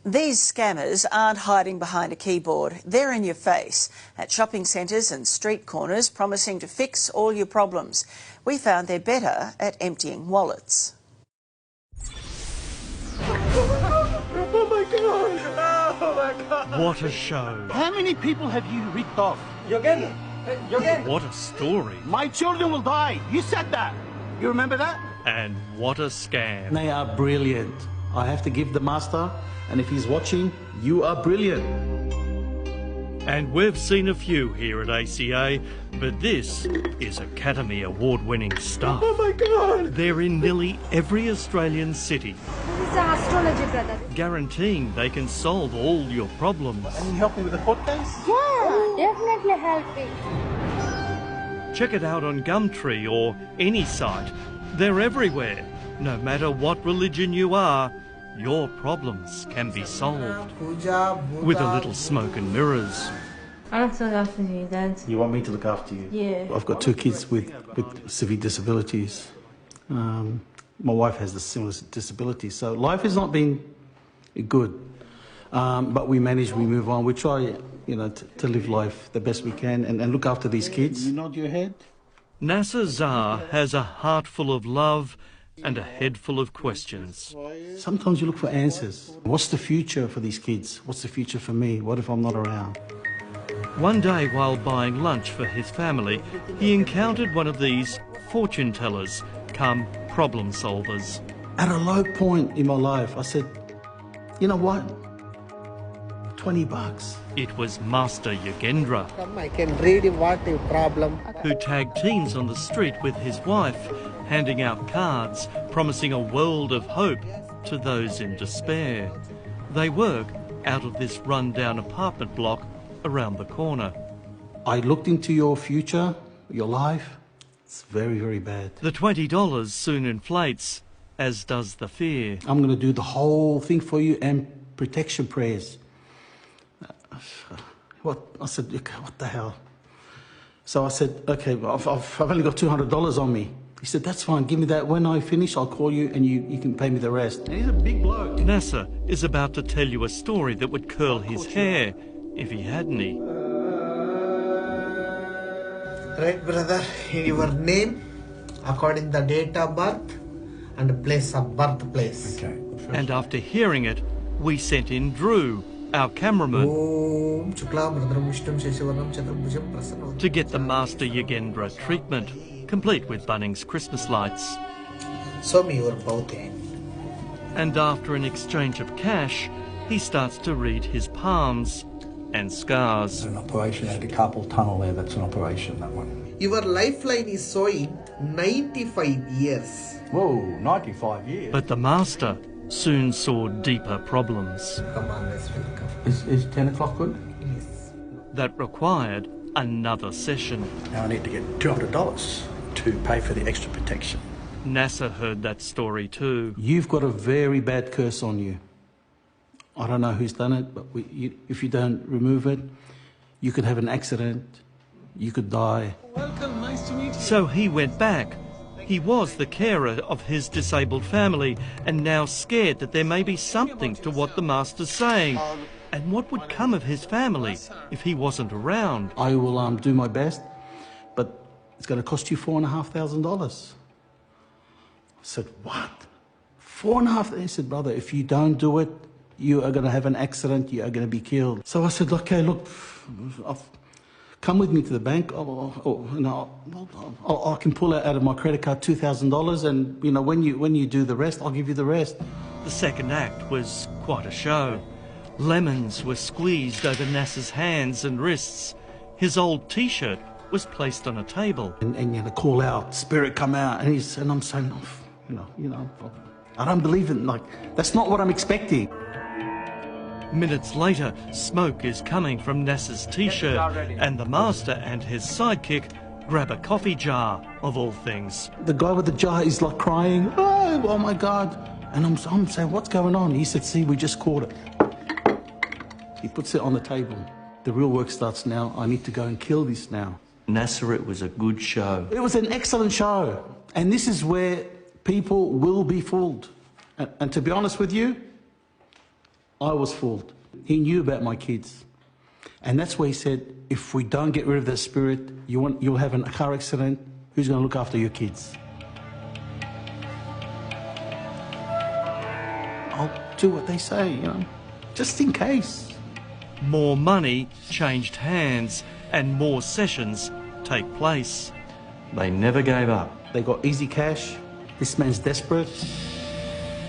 These scammers aren't hiding behind a keyboard. They're in your face at shopping centres and street corners, promising to fix all your problems. We found they're better at emptying wallets. Oh my God! Oh my God! What a show. How many people have you ripped off? Yogen! What a story. My children will die. You said that. You remember that? And what a scam. They are brilliant. I have to give the master, and if he's watching, you are brilliant. And we've seen a few here at ACA, but this is Academy Award-winning stuff. Oh my God! They're in nearly every Australian city, This is an astrology, brother. guaranteeing they can solve all your problems. Can you help me with the court case? Yeah, definitely helping. Check it out on Gumtree or any site. They're everywhere. No matter what religion you are, your problems can be solved. With a little smoke and mirrors. I don't look after you, Dad. You want me to look after you? Yeah. I've got 2 kids with severe disabilities. My wife has a similar disability, so life has not been good. But we manage, we move on. We try, to live life the best we can and look after these kids. You nod your head? Nasser Zah has a heart full of love and a head full of questions. Sometimes you look for answers. What's the future for these kids? What's the future for me? What if I'm not around? One day while buying lunch for his family, he encountered one of these fortune tellers come problem solvers. At a low point in my life, I said, you know what? $20. It was Master Yogendra, I can read what your problem. who tagged teens on the street with his wife, handing out cards promising a world of hope to those in despair. They work out of this run-down apartment block around the corner. I looked into your future, your life. It's very, very bad. The $20 soon inflates, as does the fear. I'm going to do the whole thing for you and protection prayers. I said, okay, what the hell? So I said, okay, I've only got $200 on me. He said, that's fine, give me that. When I finish, I'll call you and you can pay me the rest. And he's a big bloke. Nasser is about to tell you a story that would curl his hair if he had any. Right, brother, in your name, according to the date of birth and place of birthplace. Okay. And after hearing it, we sent in Drew, our cameraman, to get the Master Yogendra treatment, complete with Bunnings Christmas lights. Show me your both hand. And after an exchange of cash, he starts to read his palms and scars. An operation at a carpal tunnel there, that's an operation, that one. Your lifeline is showing 95 years. Whoa, 95 years. But the Master soon saw deeper problems. Come on, let's welcome. Is 10 o'clock good? Yes. That required another session. Now I need to get $200 to pay for the extra protection. Nasser heard that story too. You've got a very bad curse on you. I don't know who's done it, but if you don't remove it, you could have an accident, you could die. Welcome, nice to meet you. So he went back. He was the carer of his disabled family and now scared that there may be something to what the Master's saying. And what would come of his family if he wasn't around? I will do my best, but it's going to cost you $4,500. I said, what? $4,500? He said, brother, if you don't do it, you are going to have an accident, you are going to be killed. So I said, okay, look, come with me to the bank. I can pull out of my credit card $2,000, and when you do the rest, I'll give you the rest. The second act was quite a show. Lemons were squeezed over Nasser's hands and wrists. His old T-shirt was placed on a table. And call out, spirit come out, and I'm saying, I don't believe it. Like, that's not what I'm expecting. Minutes later, smoke is coming from Nasser's T-shirt, and the Master and his sidekick grab a coffee jar, of all things. The guy with the jar is like crying, oh my God. And I'm saying, what's going on? He said, see, we just caught it. He puts it on the table. The real work starts now. I need to go and kill this now. Nasser, it was a good show. It was an excellent show. And this is where people will be fooled. And to be honest with you, I was fooled. He knew about my kids. And that's where he said, if we don't get rid of that spirit, you'll have a car accident. Who's going to look after your kids? I'll do what they say, you know, just in case. More money changed hands and more sessions take place. They never gave up. They got easy cash. This man's desperate.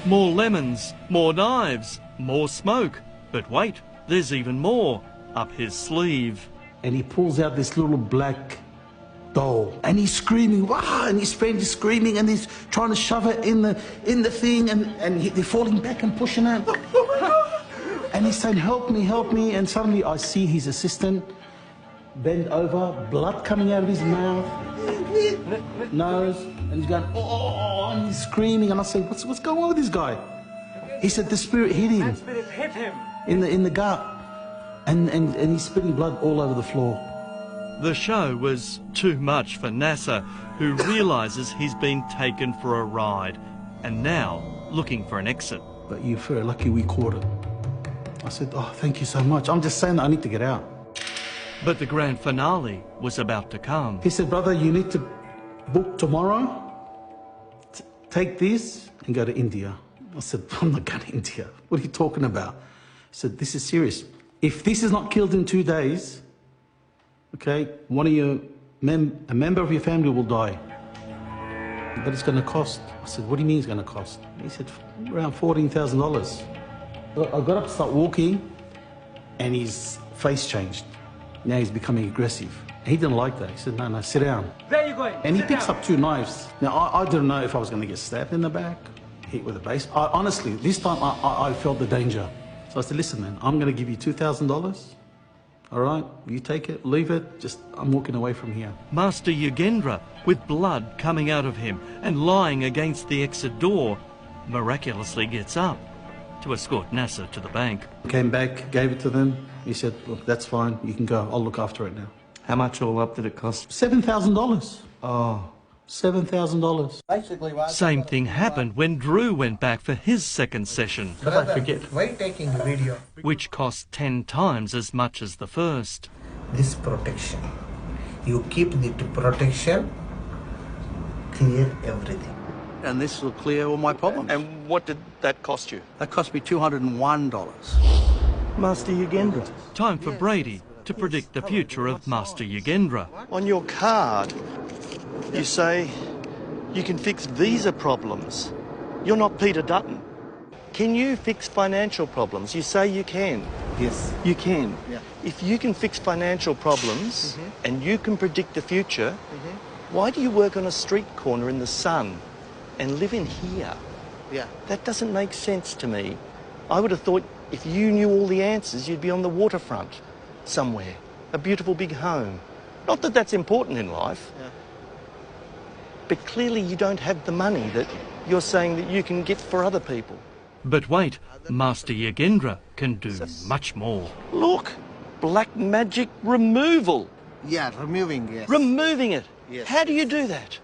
More lemons, more knives, more smoke. But wait, there's even more up his sleeve. And he pulls out this little black doll, and he's screaming, wow, and his friend is screaming, and he's trying to shove it in the thing, and they're falling back and pushing it. And he's saying, help me, and suddenly I see his assistant bend over, blood coming out of his mouth, nose, and he's going, oh, and he's screaming, and I say, what's going on with this guy? He said the spirit hit him. The spirit hit him. In the gut, and he's spitting blood all over the floor. The show was too much for NASA, who realises he's been taken for a ride and now looking for an exit. But you're very lucky we caught it. I said, oh, thank you so much. I'm just saying that I need to get out. But the grand finale was about to come. He said, brother, you need to book tomorrow. Take this and go to India. I said, I'm not going to India. What are you talking about? He said, this is serious. If this is not killed in 2 days, okay, one of your a member of your family will die. But it's going to cost. I said, what do you mean it's going to cost? He said, around $14,000. I got up to start walking, and his face changed. Now he's becoming aggressive. He didn't like that. He said, no, sit down. Where are you going? And he picks up 2 knives. Now, I didn't know if I was going to get stabbed in the back, hit with a base. Honestly, this time I felt the danger. So I said, listen, man, I'm going to give you $2,000. All right, you take it, leave it, I'm walking away from here. Master Yogendra, with blood coming out of him and lying against the exit door, miraculously gets up to escort NASA to the bank. Came back, gave it to them. He said, look, that's fine, you can go, I'll look after it now. How much all up did it cost? $7,000. Oh. $7,000. Same thing happened when Drew went back for his second session. Brother, I forget. Why taking video? Which cost 10 times as much as the first. This protection. You keep the protection, clear everything. And this will clear all my problems. And what did that cost you? That cost me $201. Master Yogendra. Time for Brady to predict the future of Master Yogendra. On your card, you say you can fix visa problems. You're not Peter Dutton. Can you fix financial problems? You say you can. Yes. You can. Yeah. If you can fix financial problems and you can predict the future, why do you work on a street corner in the sun and live in here? Yeah. That doesn't make sense to me. I would have thought if you knew all the answers, you'd be on the waterfront somewhere, a beautiful big home. Not that that's important in life. Yeah. But clearly you don't have the money that you're saying that you can get for other people. But wait, Master Yogendra can do much more. Look, black magic removal. Yeah, removing, yes. Removing it. Yes. How do you do that?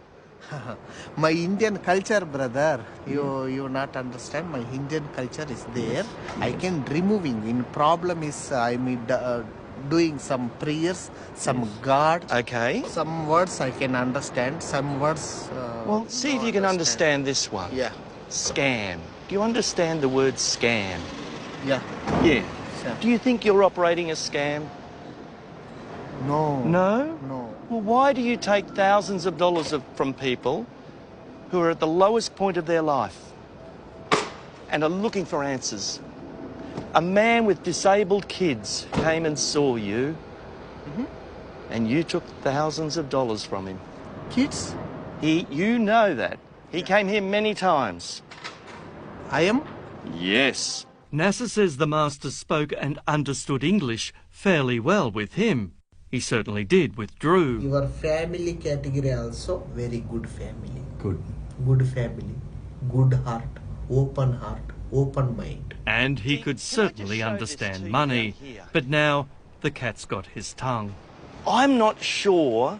My Indian culture, brother, you not understand. My Indian culture is there. I can removing. In problem is I'm doing some prayers, some God. Okay. Some words I can understand. Some words. Well, see if you can understand this one. Yeah. Scam. Do you understand the word scam? Yeah. Yeah. Sure. Do you think you're operating a scam? No. No? No. Well, why do you take thousands of dollars from people who are at the lowest point of their life and are looking for answers? A man with disabled kids came and saw you, and you took thousands of dollars from him. Kids? You know that. He came here many times. I am? Yes. NASA says the Master spoke and understood English fairly well with him. He certainly did with Drew. Your family category also very good family. Good. Good family. Good heart. Open mind. And he could certainly understand money. But now the cat's got his tongue. I'm not sure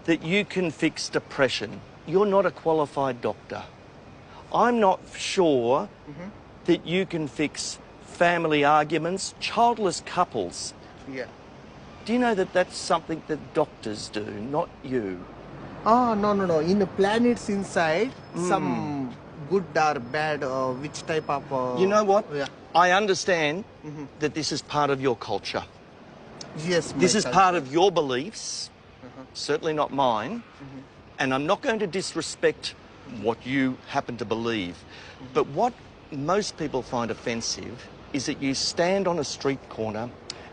that you can fix depression. You're not a qualified doctor. I'm not sure that you can fix family arguments, childless couples. Yeah. Do you know that that's something that doctors do, not you? Oh, no. In the planets inside, some good or bad, which type of... You know what? Yeah. I understand that this is part of your culture. Yes, This my is culture. part of your beliefs, certainly not mine. And I'm not going to disrespect what you happen to believe. But what most people find offensive is that you stand on a street corner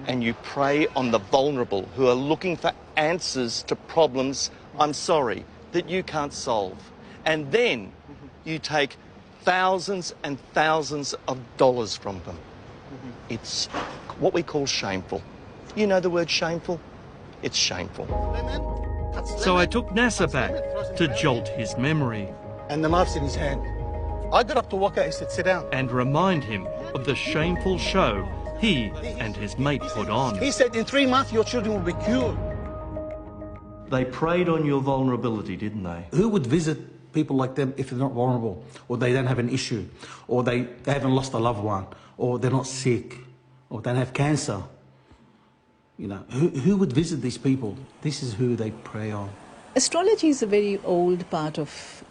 and you prey on the vulnerable who are looking for answers to problems, I'm sorry, that you can't solve. And then you take thousands and thousands of dollars from them. It's what we call shameful. You know the word shameful? It's shameful. So I took NASA back to jolt his memory And the knife's in his hand. I got up to walk out, he said, sit down. and remind him of the shameful show he and his mate put on. He said, in 3 months, your children will be cured. They preyed on your vulnerability, didn't they? Who would visit people like them if they're not vulnerable, or they don't have an issue, or they haven't lost a loved one, or they're not sick, or they don't have cancer? You know, who would visit these people? This is who they prey on. Astrology is a very old part of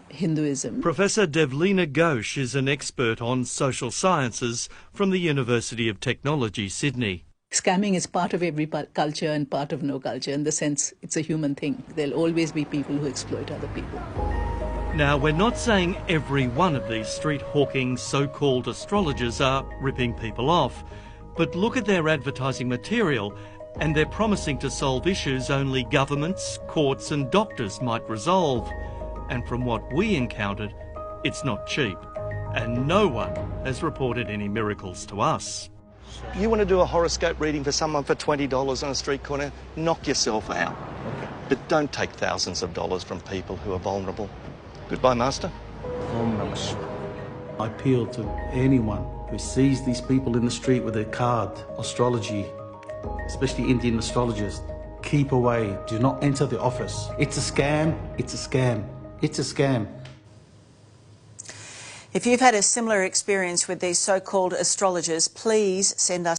Hinduism. Professor Devleena Ghosh is an expert on social sciences from the University of Technology, Sydney. Scamming is part of every culture and part of no culture, in the sense it's a human thing. There'll always be people who exploit other people. Now, we're not saying every one of these street-hawking so-called astrologers are ripping people off, but look at their advertising material and they're promising to solve issues only governments, courts and doctors might resolve. And from what we encountered, it's not cheap. And no one has reported any miracles to us. You want to do a horoscope reading for someone for $20 on a street corner? Knock yourself out. But don't take thousands of dollars from people who are vulnerable. Goodbye, Master. Om Namah Shivaya. I appeal to anyone who sees these people in the street with their card, astrology, especially Indian astrologers, keep away. Do not enter the office. It's a scam. It's a scam. It's a scam. If you've had a similar experience with these so-called astrologers, please send us